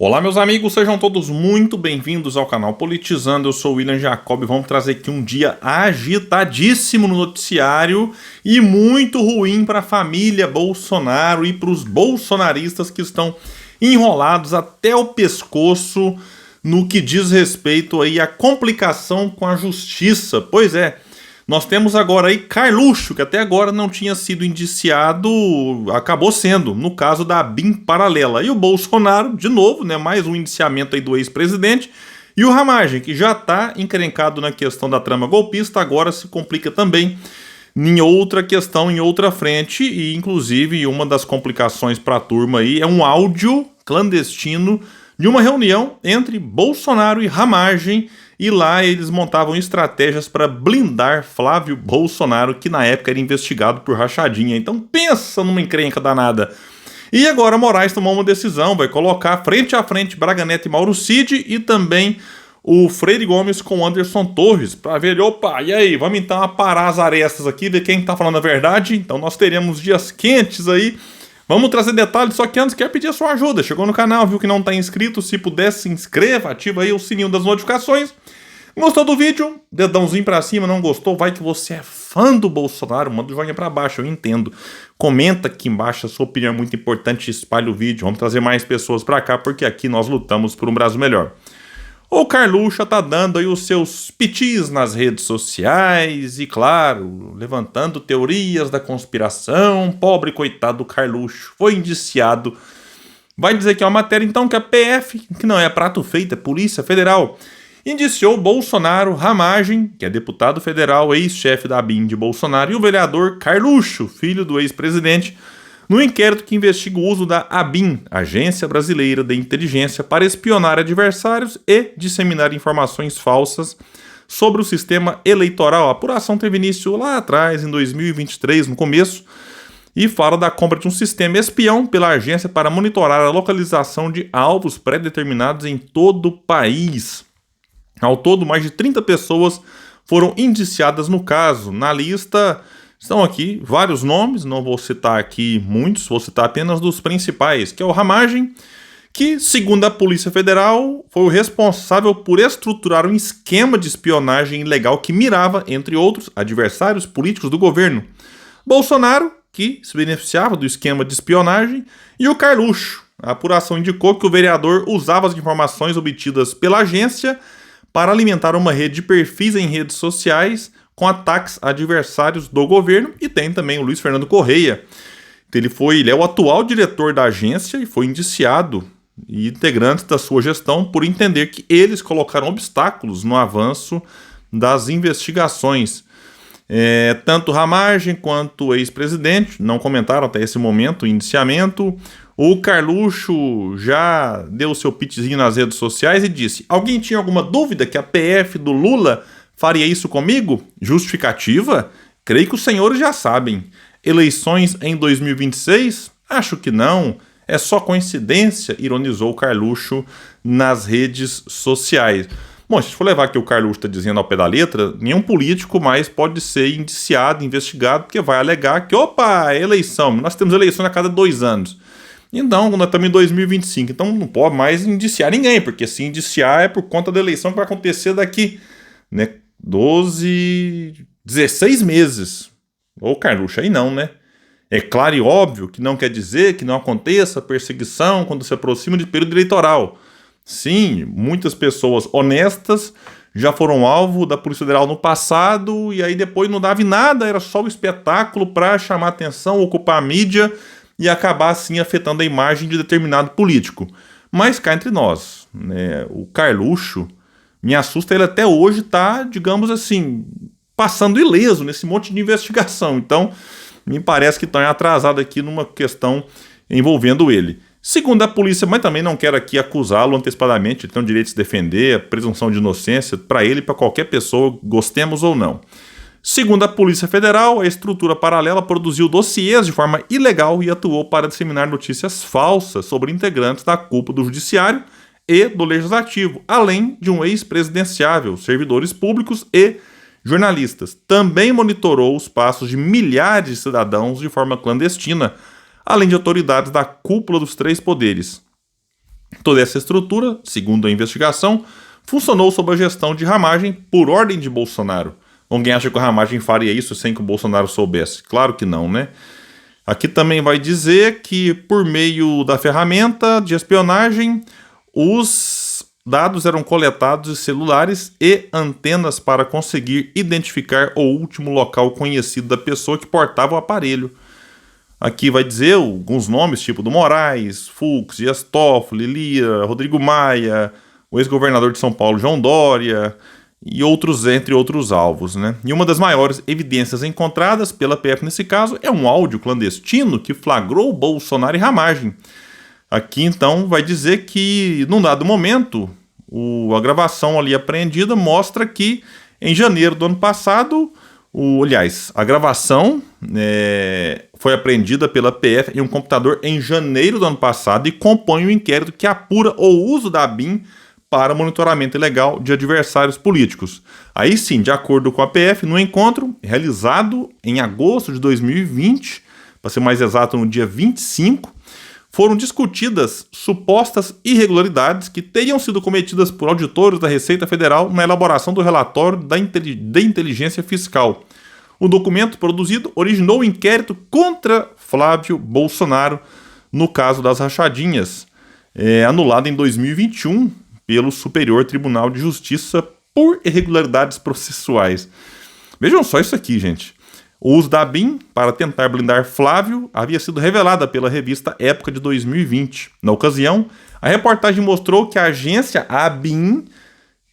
Olá, meus amigos, sejam todos muito bem-vindos ao canal Politizando. Eu sou o William Jacob e vamos trazer aqui um dia agitadíssimo no noticiário e muito ruim para a família Bolsonaro e para os bolsonaristas que estão enrolados até o pescoço no que diz respeito aí à complicação com a justiça. Pois é, nós temos agora aí Carluxo, que até agora não tinha sido indiciado, acabou sendo, no caso da ABIN paralela. E o Bolsonaro, de novo, né, mais um indiciamento aí do ex-presidente. E o Ramagem, que já está encrencado na questão da trama golpista, agora se complica também em outra questão, em outra frente. E, inclusive, uma das complicações para a turma aí é um áudio clandestino de uma reunião entre Bolsonaro e Ramagem. E lá eles montavam estratégias para blindar Flávio Bolsonaro, que na época era investigado por rachadinha. Então pensa numa encrenca danada. E agora Moraes tomou uma decisão, vai colocar frente a frente Braga Neto e Mauro Cid e também o Freire Gomes com Anderson Torres, para ver, opa, e aí, vamos então aparar as arestas aqui, ver quem está falando a verdade. Então nós teremos dias quentes aí. Vamos trazer detalhes, só que antes quero pedir a sua ajuda. Chegou no canal, viu que não está inscrito, se puder se inscreva, ativa aí o sininho das notificações. Gostou do vídeo? Dedãozinho pra cima, não gostou? Vai que você é fã do Bolsonaro, manda o joinha pra baixo, eu entendo. Comenta aqui embaixo, a sua opinião é muito importante, espalha o vídeo, vamos trazer mais pessoas pra cá, porque aqui nós lutamos por um Brasil melhor. O Carluxo tá dando aí os seus pitis nas redes sociais e, claro, levantando teorias da conspiração. Pobre coitado do Carluxo, foi indiciado. Vai dizer que é uma matéria, então, que a PF, que não é prato feito, é Polícia Federal, indiciou Bolsonaro, Ramagem, que é deputado federal, ex-chefe da ABIN de Bolsonaro, e o vereador Carluxo, filho do ex-presidente, no inquérito que investiga o uso da ABIN, Agência Brasileira de Inteligência, para espionar adversários e disseminar informações falsas sobre o sistema eleitoral. A apuração teve início lá atrás, em 2023, no começo, e fala da compra de um sistema espião pela agência para monitorar a localização de alvos pré-determinados em todo o país. Ao todo, mais de 30 pessoas foram indiciadas no caso. Na lista estão aqui vários nomes, não vou citar aqui muitos, vou citar apenas dos principais, que é o Ramagem, que, segundo a Polícia Federal, foi o responsável por estruturar um esquema de espionagem ilegal que mirava, entre outros, adversários políticos do governo. Bolsonaro, que se beneficiava do esquema de espionagem, e o Carluxo. A apuração indicou que o vereador usava as informações obtidas pela agência para alimentar uma rede de perfis em redes sociais com ataques a adversários do governo, e tem também o Luiz Fernando Correia. Ele é o atual diretor da agência e foi indiciado, e integrantes da sua gestão, por entender que eles colocaram obstáculos no avanço das investigações. Tanto Ramagem quanto o ex-presidente não comentaram até esse momento o indiciamento. O Carluxo já deu seu pitzinho nas redes sociais e disse: alguém tinha alguma dúvida que a PF do Lula faria isso comigo? Justificativa? Creio que os senhores já sabem. Eleições em 2026? Acho que não. É só coincidência, ironizou o Carluxo nas redes sociais. Bom, se a gente for levar aqui o Carluxo está dizendo ao pé da letra, nenhum político mais pode ser indiciado, investigado, porque vai alegar que, opa, eleição, nós temos eleições a cada 2 anos. Então, nós estamos em 2025, então não pode mais indiciar ninguém, porque se indiciar é por conta da eleição que vai acontecer daqui, né, 16 meses. Ô, Carluxo, aí não, né? É claro e óbvio que não quer dizer que não aconteça perseguição quando se aproxima de período eleitoral. Sim, muitas pessoas honestas já foram alvo da Polícia Federal no passado e aí depois não dava em nada, era só o espetáculo para chamar atenção, ocupar a mídia e acabar assim afetando a imagem de determinado político. Mas cá entre nós, né, o Carluxo, me assusta, ele até hoje está, digamos assim, passando ileso nesse monte de investigação. Então, me parece que estão atrasados aqui numa questão envolvendo ele. Segundo a polícia, mas também não quero aqui acusá-lo antecipadamente, ele tem o direito de se defender, a presunção de inocência para ele e para qualquer pessoa, gostemos ou não. Segundo a Polícia Federal, a estrutura paralela produziu dossiês de forma ilegal e atuou para disseminar notícias falsas sobre integrantes da cúpula do Judiciário e do Legislativo, além de um ex-presidenciável, servidores públicos e jornalistas. Também monitorou os passos de milhares de cidadãos de forma clandestina, além de autoridades da cúpula dos 3 poderes. Toda essa estrutura, segundo a investigação, funcionou sob a gestão de Ramagem por ordem de Bolsonaro. Alguém acha que o Ramagem faria isso sem que o Bolsonaro soubesse? Claro que não, né? Aqui também vai dizer que, por meio da ferramenta de espionagem, os dados eram coletados de celulares e antenas para conseguir identificar o último local conhecido da pessoa que portava o aparelho. Aqui vai dizer alguns nomes, tipo do Moraes, Fux, Dias Toffoli, Lira, Rodrigo Maia, o ex-governador de São Paulo, João Dória, e outros, entre outros alvos, né? E uma das maiores evidências encontradas pela PF nesse caso é um áudio clandestino que flagrou Bolsonaro e Ramagem. Aqui, então, vai dizer que, num dado momento, a gravação ali apreendida mostra que, em janeiro do ano passado, a gravação foi apreendida pela PF em um computador em janeiro do ano passado e compõe um inquérito que apura o uso da BIM para monitoramento ilegal de adversários políticos. Aí sim, de acordo com a PF, no encontro realizado em agosto de 2020, para ser mais exato, no dia 25, foram discutidas supostas irregularidades que teriam sido cometidas por auditores da Receita Federal na elaboração do relatório da inteligência fiscal. O documento produzido originou o inquérito contra Flávio Bolsonaro no caso das rachadinhas, anulado em 2021 pelo Superior Tribunal de Justiça por irregularidades processuais. Vejam só isso aqui, gente. O uso da BIM para tentar blindar Flávio havia sido revelada pela revista Época de 2020. Na ocasião, a reportagem mostrou que a agência ABIN,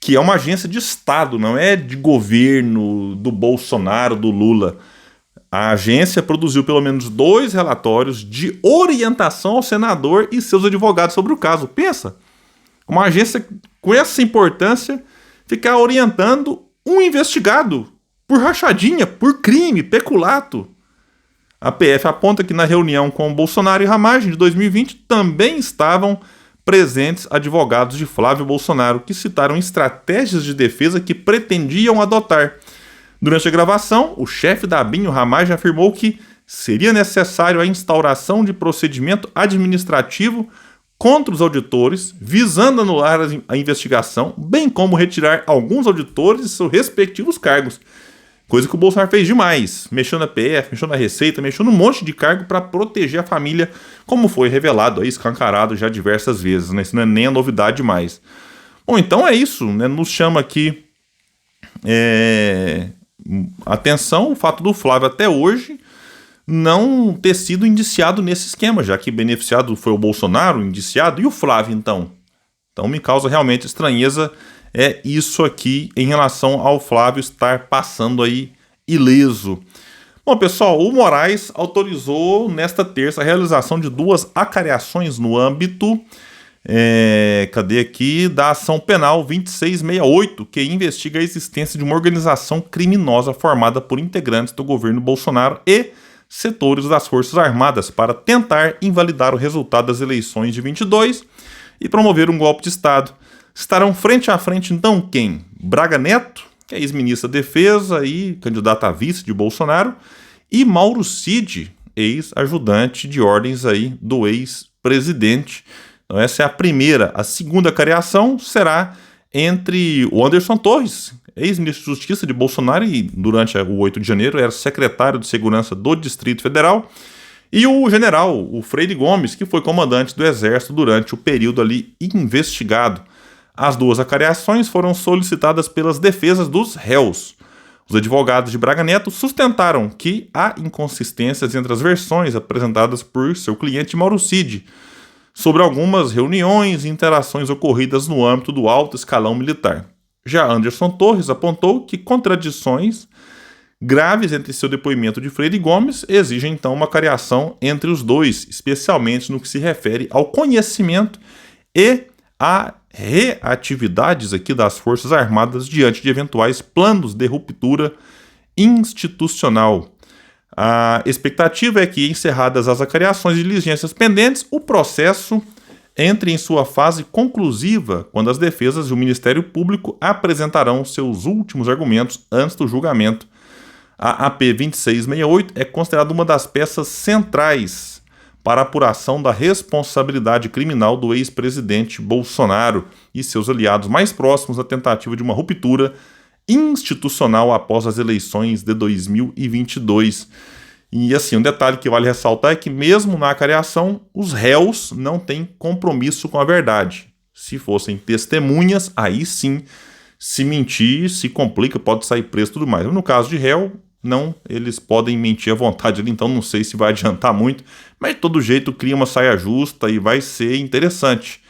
que é uma agência de Estado, não é de governo do Bolsonaro, do Lula, a agência produziu pelo menos 2 relatórios de orientação ao senador e seus advogados sobre o caso. Pensa, uma agência com essa importância ficar orientando um investigado por rachadinha, por crime, peculato. A PF aponta que na reunião com Bolsonaro e Ramagem de 2020 também estavam presentes advogados de Flávio Bolsonaro, que citaram estratégias de defesa que pretendiam adotar. Durante a gravação, o chefe da ABIN, o Ramagem, afirmou que seria necessário a instauração de procedimento administrativo contra os auditores, visando anular a investigação, bem como retirar alguns auditores de seus respectivos cargos. Coisa que o Bolsonaro fez demais. Mexeu na PF, mexeu na Receita, mexeu num monte de cargo para proteger a família, como foi revelado aí, escancarado já diversas vezes, né? Isso não é nem a novidade mais. Bom, então é isso, né? Nos chama aqui atenção o fato do Flávio até hoje não ter sido indiciado nesse esquema, já que beneficiado foi o Bolsonaro, indiciado, e o Flávio, então? Então me causa realmente estranheza isso aqui em relação ao Flávio estar passando aí ileso. Bom, pessoal, o Moraes autorizou nesta terça a realização de 2 acariações no âmbito da ação penal 2668, que investiga a existência de uma organização criminosa formada por integrantes do governo Bolsonaro e setores das Forças Armadas para tentar invalidar o resultado das eleições de 22 e promover um golpe de Estado. Estarão frente a frente, então, quem? Braga Neto, que é ex-ministro da Defesa e candidato a vice de Bolsonaro, e Mauro Cid, ex-ajudante de ordens aí do ex-presidente. Então essa é a primeira. A segunda cariação será entre o Anderson Torres, ex-ministro da Justiça de Bolsonaro e durante o 8 de janeiro era secretário de Segurança do Distrito Federal, e o general, o Freire Gomes, que foi comandante do Exército durante o período ali investigado. As 2 acariações foram solicitadas pelas defesas dos réus. Os advogados de Braga Neto sustentaram que há inconsistências entre as versões apresentadas por seu cliente Mauro Cid sobre algumas reuniões e interações ocorridas no âmbito do alto escalão militar. Já Anderson Torres apontou que contradições graves entre seu depoimento de Freire Gomes exigem então uma cariação entre os dois, especialmente no que se refere ao conhecimento e a reatividades aqui das Forças Armadas diante de eventuais planos de ruptura institucional. A expectativa é que, encerradas as acariações e diligências pendentes, o processo entre em sua fase conclusiva, quando as defesas e o Ministério Público apresentarão seus últimos argumentos antes do julgamento. A AP 2668 é considerada uma das peças centrais para apuração da responsabilidade criminal do ex-presidente Bolsonaro e seus aliados mais próximos na tentativa de uma ruptura institucional após as eleições de 2022. E assim, um detalhe que vale ressaltar é que mesmo na acariação, os réus não têm compromisso com a verdade. Se fossem testemunhas, aí sim, se mentir, se complica, pode sair preso e tudo mais. Mas no caso de réu, não, eles podem mentir à vontade ali, então não sei se vai adiantar muito, mas de todo jeito cria uma saia justa e vai ser interessante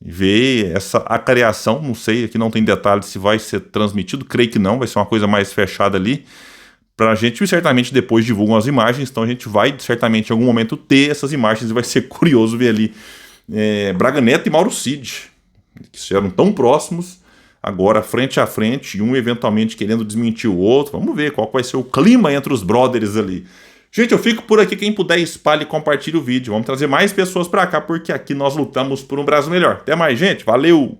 ver essa acariação. Não sei, aqui não tem detalhes se vai ser transmitido, creio que não, vai ser uma coisa mais fechada ali pra gente, e certamente depois divulgam as imagens, então a gente vai certamente em algum momento ter essas imagens e vai ser curioso ver ali Braga Neto e Mauro Cid, que eram tão próximos, agora frente a frente, e um eventualmente querendo desmentir o outro. Vamos ver qual vai ser o clima entre os brothers ali. Gente, eu fico por aqui. Quem puder, espalhe e compartilhe o vídeo. Vamos trazer mais pessoas pra cá, porque aqui nós lutamos por um Brasil melhor. Até mais, gente. Valeu!